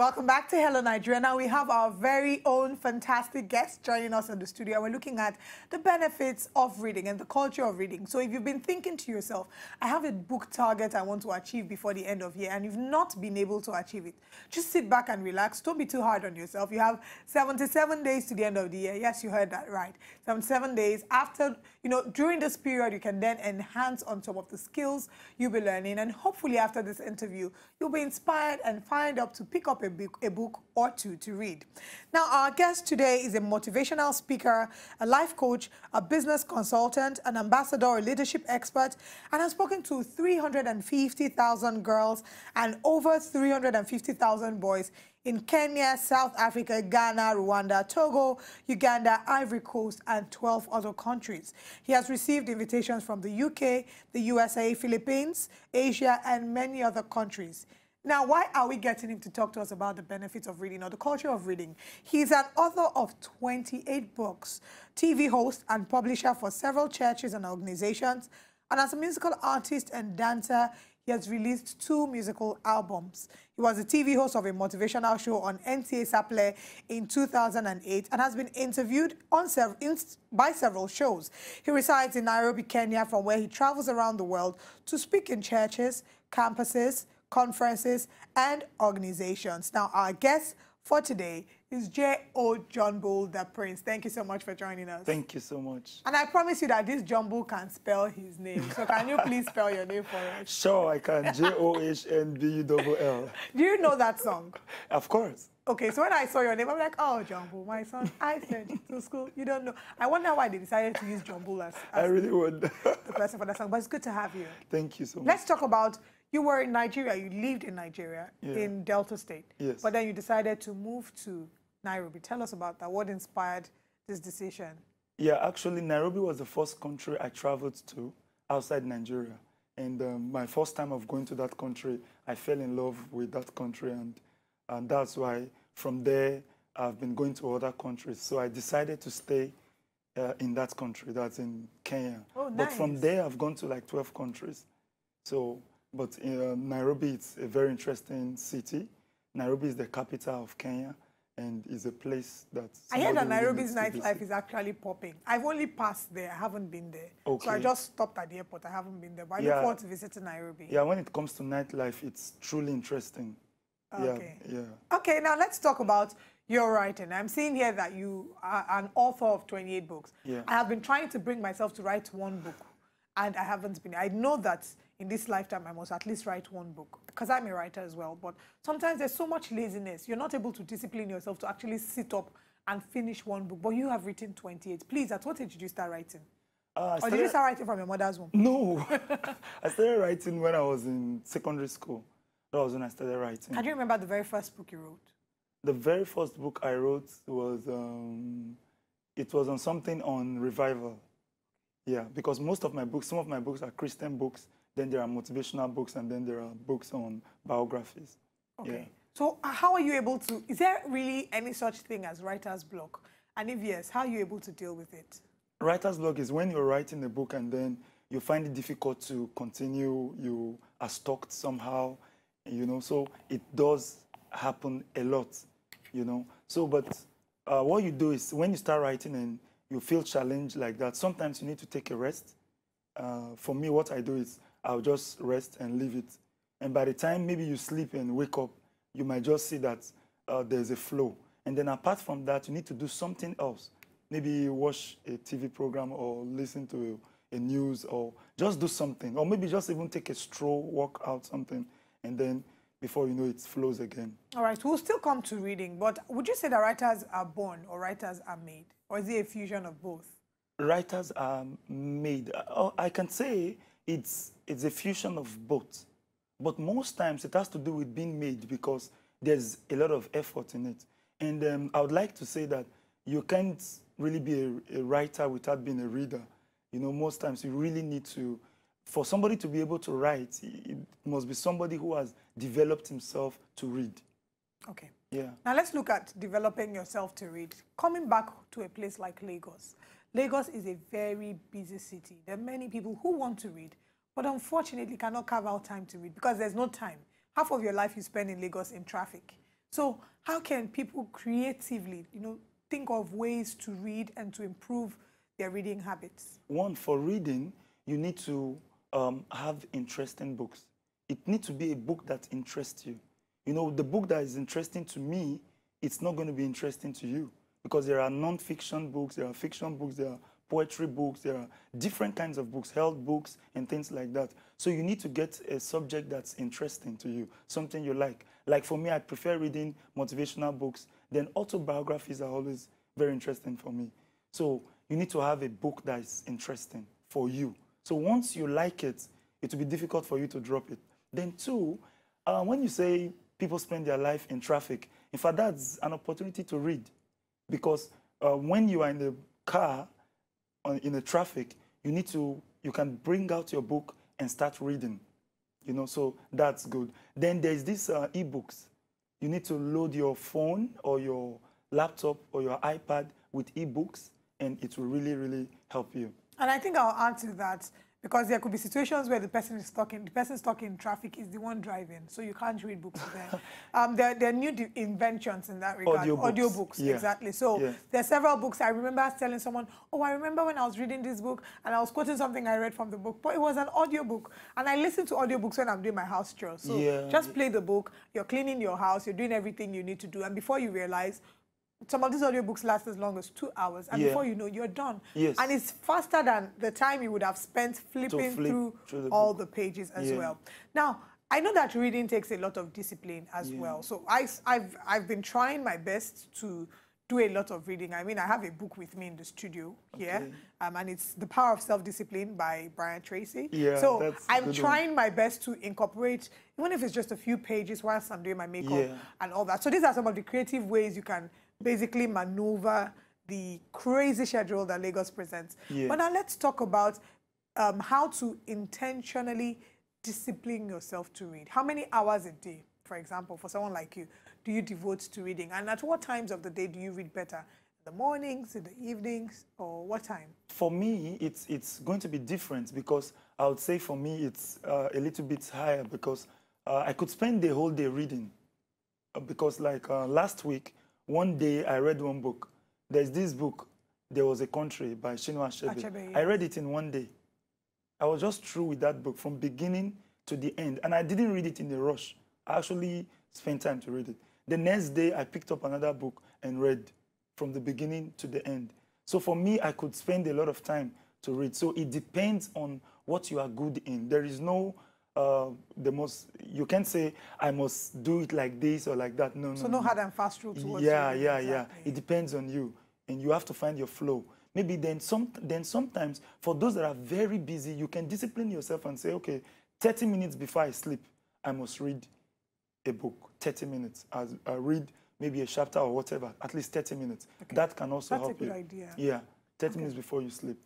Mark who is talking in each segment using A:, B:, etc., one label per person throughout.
A: Welcome back to Hello Nigeria. Now we have our very own fantastic guest joining us in the studio. We're looking at the benefits of reading and the culture of reading. So if you've been thinking to yourself, I have a book target I want to achieve before the end of year, and you've not been able to achieve it, just sit back and relax. Don't be too hard on yourself. You have 77 days to the end of the year. Yes, you heard that right. 77 days. After, during this period, you can then enhance on some of the skills you'll be learning, and hopefully after this interview, you'll be inspired and find up to pick up a book or two to read. Now, our guest today is a motivational speaker, a life coach, a business consultant, an ambassador, a leadership expert, and has spoken to 350,000 girls and over 350,000 boys in Kenya, South Africa, Ghana, Rwanda, Togo, Uganda, Ivory Coast, and 12 other countries. He has received invitations from the UK, the USA, Philippines, Asia, and many other countries. Now, why are we getting him to talk to us about the benefits of reading or the culture of reading? He's an author of 28 books, TV host and publisher for several churches and organizations, and as a musical artist and dancer, he has released 2 musical albums. He was a TV host of a motivational show on NTA Saple in 2008 and has been interviewed on by several shows. He resides in Nairobi, Kenya, from where he travels around the world to speak in churches, campuses, conferences, and organizations. Now, our guest for today is J.O Johnbull, the Prince. Thank you so much for joining us.
B: Thank you so much.
A: And I promise you that this Johnbull can spell his name. So can you please spell your name for us?
B: Sure, I can. Johnbull.
A: Do you know that song?
B: Of course.
A: Okay, so when I saw your name, I'm like, oh, Johnbull, my son, I sent you to school. You don't know. I wonder why they decided to use Johnbull as
B: I really would.
A: the person for that song. But it's good to have you.
B: Thank you so much.
A: Let's talk about, you were in Nigeria. You lived in Nigeria, in Delta State.
B: Yes.
A: But then you decided to move to Nairobi. Tell us about that. What inspired this decision? Yeah,
B: actually, Nairobi was the first country I traveled to outside Nigeria. And my first time of going to that country, I fell in love with that country. And that's why from there, I've been going to other countries. So I decided to stay in that country, that's in Kenya.
A: Oh, nice.
B: But from there, I've gone to like 12 countries. So, but Nairobi, it's a very interesting city. Nairobi is the capital of Kenya and is a place that...
A: I hear that Nairobi's nightlife is actually popping. I've only passed there. I haven't been there.
B: Okay.
A: So I just stopped at the airport. I haven't been there. But I look forward to visiting Nairobi.
B: Yeah, when it comes to nightlife, it's truly interesting.
A: Okay.
B: Yeah.
A: Okay, now let's talk about your writing. I'm seeing here that you are an author of 28 books.
B: Yeah.
A: I have been trying to bring myself to write 1 book, and I haven't been. I know that in this lifetime, I must at least write 1 book, because I'm a writer as well. But sometimes there's so much laziness. You're not able to discipline yourself to actually sit up and finish 1 book, but you have written 28. Please, at what age did you start writing? Or did you start writing from your mother's womb?
B: No. I started writing when I was in secondary school. That was when I started writing.
A: Can you remember the very first book you wrote?
B: The very first book I wrote was, it was on something on revival. Yeah, because some of my books are Christian books, then there are motivational books, and then there are books on biographies.
A: Okay.
B: Yeah.
A: So how are you able to, is there really any such thing as writer's block? And if yes, how are you able to deal with it?
B: Writer's block is when you're writing a book and then you find it difficult to continue, you are stuck somehow, so it does happen a lot, So, but what you do is when you start writing and you feel challenged like that, sometimes you need to take a rest. For me, what I do is I'll just rest and leave it. And by the time maybe you sleep and wake up, you might just see that there's a flow. And then apart from that, you need to do something else. Maybe watch a TV program or listen to a news or just do something. Or maybe just even take a stroll, walk out, something. And then before you know it flows again. All right,
A: we'll still come to reading, but would you say that writers are born or writers are made? Or is it a fusion of both?
B: Writers are made. I can say it's a fusion of both. But most times it has to do with being made because there's a lot of effort in it. And I would like to say that you can't really be a writer without being a reader. Most times you really need to, for somebody to be able to write, it must be somebody who has developed himself to read.
A: Okay.
B: Yeah.
A: Now let's look at developing yourself to read. Coming back to a place like Lagos. Lagos is a very busy city. There are many people who want to read, but unfortunately cannot carve out time to read because there's no time. Half of your life you spend in Lagos in traffic. So how can people creatively, think of ways to read and to improve their reading habits?
B: One, for reading, you need to have interesting books. It needs to be a book that interests you. The book that is interesting to me, it's not going to be interesting to you, because there are non-fiction books, there are fiction books, there are poetry books, there are different kinds of books, health books, and things like that. So you need to get a subject that's interesting to you, something you like. Like for me, I prefer reading motivational books. Then autobiographies are always very interesting for me. So you need to have a book that is interesting for you. So once you like it, it will be difficult for you to drop it. Then two, when you say people spend their life in traffic, in fact, that's an opportunity to read. Because when you are in the car, in the traffic, you can bring out your book and start reading. So that's good. Then there's these e-books. You need to load your phone or your laptop or your iPad with e-books, and it will really, really help you.
A: And I think I'll add to that, because there could be situations where the person stuck in traffic is the one driving, so you can't read books there. There are new inventions in that regard. Audiobooks,
B: yeah.
A: Exactly. So
B: yeah.
A: there are several books. I remember telling someone, oh, I remember when I was reading this book and I was quoting something I read from the book, but it was an audiobook. And I listen to audiobooks when I'm doing my house chores. So just play the book, you're cleaning your house, you're doing everything you need to do, and before you realize, some of these audiobooks last as long as 2 hours, and before you know, you're done.
B: Yes.
A: And it's faster than the time you would have spent flipping through all the pages as well. Now, I know that reading takes a lot of discipline as well. So I've been trying my best to do a lot of reading. I mean, I have a book with me in the studio here, and it's The Power of Self-Discipline by Tracy. So I'm trying my best to incorporate, even if it's just a few pages whilst I'm doing my makeup and all that. So these are some of the creative ways you can basically maneuver the crazy schedule that Lagos presents. But now let's talk about how to intentionally discipline yourself to read. How many hours a day, for example, for someone like you, do you devote to reading? And at what times of the day do you read better? In the mornings, in the evenings, or what time?
B: For me, it's going to be different, because I would say for me it's a little bit higher, because I could spend the whole day reading. Because like last week, one day I read one book. There's this book, There Was a Country by Chinua Achebe. I read it in one day. I was just through with that book from beginning to the end. And I didn't read it in a rush. I actually spent time to read it. The next day, I picked up another book and read from the beginning to the end. So for me, I could spend a lot of time to read. So it depends on what you are good in. There is no you can't say I must do it like this or like that. No.
A: So no hard and fast rule towards
B: Yeah. It depends on you, and you have to find your flow. Maybe then sometimes for those that are very busy, you can discipline yourself and say, okay, 30 minutes before I sleep, I must read a book. 30 minutes. I read maybe a chapter or whatever. At least 30 minutes. Okay. That can also help you.
A: That's a good idea.
B: Yeah, 30 minutes before you sleep.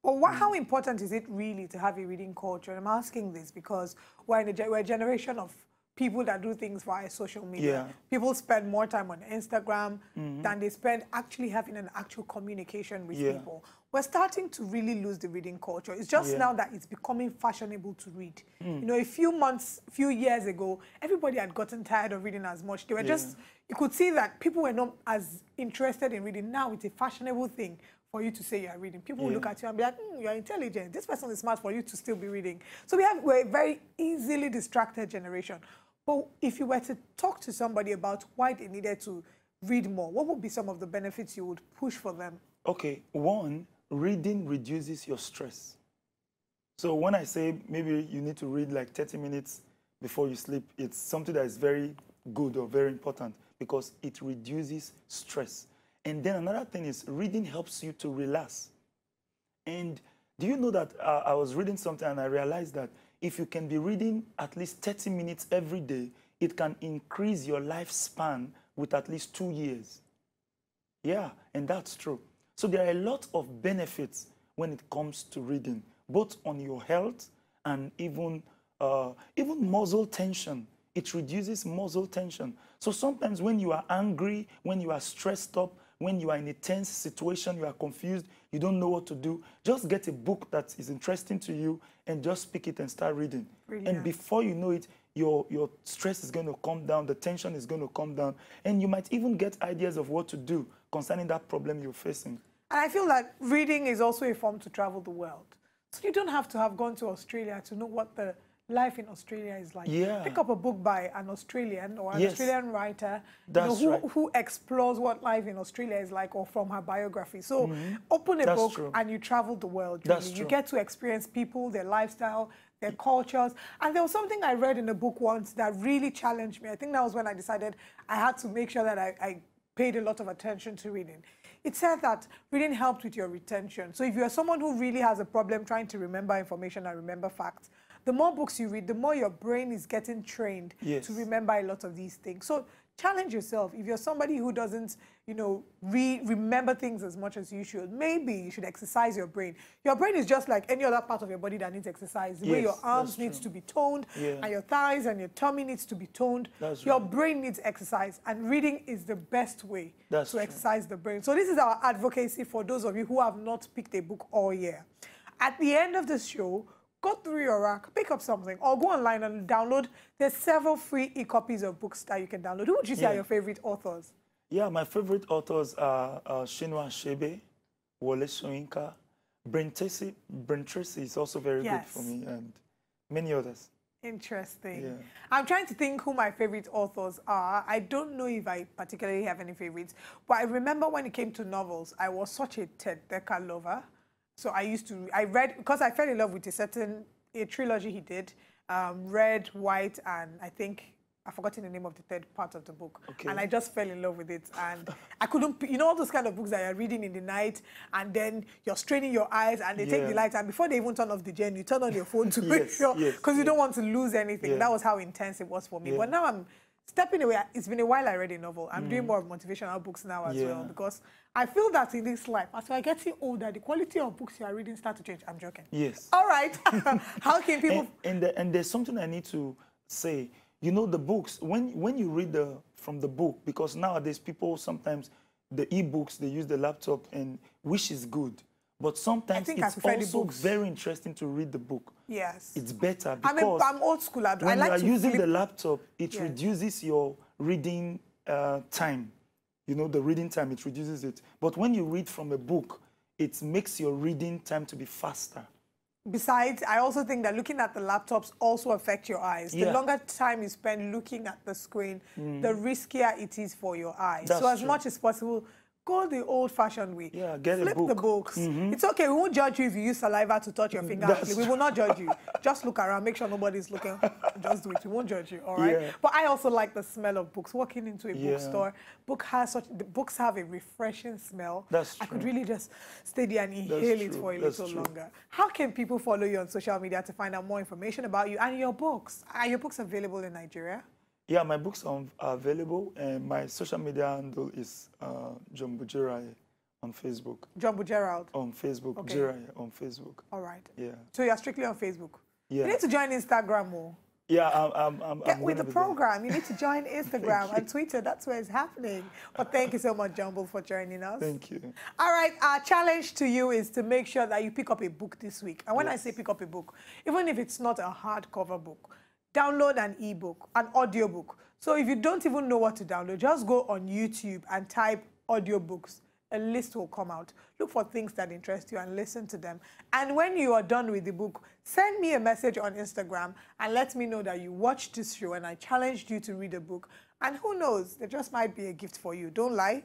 A: Well, how important is it really to have a reading culture? And I'm asking this because we're a generation of people that do things via social media. People spend more time on Instagram than they spend actually having an actual communication with people. We're starting to really lose the reading culture. It's just now that it's becoming fashionable to read. A few years ago, everybody had gotten tired of reading as much. They were just, you could see that people were not as interested in reading. Now it's a fashionable thing for you to say you are reading. People will look at you and be like, you are intelligent. This person is smart for you to still be reading. So we're a very easily distracted generation. But if you were to talk to somebody about why they needed to read more, what would be some of the benefits you would push for them?
B: Okay, one, reading reduces your stress. So when I say maybe you need to read like 30 minutes before you sleep, it's something that is very good or very important because it reduces stress. And then another thing is reading helps you to relax. And do you know that I was reading something and I realized that if you can be reading at least 30 minutes every day, it can increase your lifespan with at least 2 years. Yeah, and that's true. So there are a lot of benefits when it comes to reading, both on your health and even muscle tension. It reduces muscle tension. So sometimes when you are angry, when you are stressed up, when you are in a tense situation, you are confused, you don't know what to do, just get a book that is interesting to you and just pick it and start reading. Brilliant. And before you know it, your stress is going to come down, the tension is going to come down, and you might even get ideas of what to do concerning that problem you're facing.
A: And I feel that reading is also a form to travel the world. So you don't have to have gone to Australia to know what the life in Australia is like.
B: Yeah.
A: Pick up a book by an Australian or an
B: Yes.
A: Australian writer who explores what life in Australia is like, or from her biography. So open a book and you travel the world. Really. You get to experience people, their lifestyle, their cultures. And there was something I read in a book once that really challenged me. I think that was when I decided I had to make sure that I paid a lot of attention to reading. It said that reading helped with your retention. So if you're someone who really has a problem trying to remember information and remember facts, the more books you read, the more your brain is getting trained to remember a lot of these things. So challenge yourself. If you're somebody who doesn't, you know, remember things as much as you should, maybe you should exercise your brain. Your brain is just like any other part of your body that needs exercise. The way your arms needs to be toned, and your thighs and your tummy needs to be toned. Your brain needs exercise, and reading is the best way to exercise the brain. So this is our advocacy for those of you who have not picked a book all year. At the end of the show, go through your rack, pick up something, or go online and download. There's several free e-copies of books that you can download. Who would you say are your favorite authors? Yeah,
B: my favorite authors are Chinua Achebe, Wole Soyinka, Tracy is also very good for me, and many others.
A: Interesting. Yeah. I'm trying to think who my favorite authors are. I don't know if I particularly have any favorites, but I remember when it came to novels, I was such a Ted Dekker lover. So I read, because I fell in love with a trilogy he did, Red, White, and I think, I've forgotten the name of the third part of the book. And I just fell in love with it. And I couldn't, you know, all those kind of books that you're reading in the night, and then you're straining your eyes, and they take the light, and before they even turn off the gen, you turn on your phone to make sure, because you don't want to lose anything. That was how intense it was for me. But now I'm stepping away. It's been a while I read a novel. I'm doing more of motivational books now as well, because I feel that in this life, as we're getting older, the quality of books you are reading start to change. I'm joking.
B: Yes.
A: All right. How can people...
B: And there's something I need to say. You know, the books, when you read from the book, because nowadays people sometimes, the e-books, they use the laptop, and which is good. But sometimes it's also very interesting to read the book. Yes. It's better because
A: I'm old school.
B: When you are using the laptop, it reduces your reading time. You know, the reading time, it reduces it. But when you read from a book, it makes your reading time to be faster.
A: Besides, I also think that looking at the laptops also affects your eyes. The longer time you spend looking at the screen, the riskier it is for your eyes. So as much as possible, go the old-fashioned way.
B: Yeah, get
A: Flip
B: a book.
A: the books. It's okay. We won't judge you if you use saliva to touch your finger. We will not judge you. Just look around. Make sure nobody's looking. Just do it. We won't judge you, all right? Yeah. But I also like the smell of books. Walking into a bookstore, the books have a refreshing smell.
B: That's true.
A: I could really just stay there and inhale it for a little longer. How can people follow you on social media to find out more information about you and your books? Are your books available in Nigeria?
B: Yeah, my books are available, and my social media handle is Johnbull Jeraye on Facebook.
A: Johnbull Gerald?
B: On Facebook, Jeraye on Facebook.
A: All right.
B: Yeah.
A: So you're strictly on Facebook?
B: Yeah.
A: You need to join Instagram more.
B: Yeah, I'm
A: Get with the program. You need to join Instagram and Twitter. That's where it's happening. But thank you so much, Johnbull, for joining us.
B: Thank you.
A: All right, our challenge to you is to make sure that you pick up a book this week. And when I say pick up a book, even if it's not a hardcover book, download an ebook, an audiobook. So if you don't even know what to download, just go on YouTube and type audiobooks. A list will come out. Look for things that interest you and listen to them. And when you are done with the book, send me a message on Instagram and let me know that you watched this show and I challenged you to read a book. And who knows, there just might be a gift for you. Don't lie.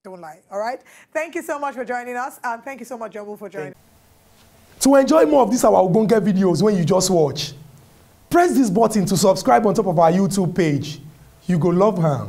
A: Don't lie, all right? Thank you so much for joining us, and thank you so much, Johnbull, for joining.
C: To enjoy more of these our Ogbonge videos when you just watch, press this button to subscribe on top of our YouTube page. You go love her.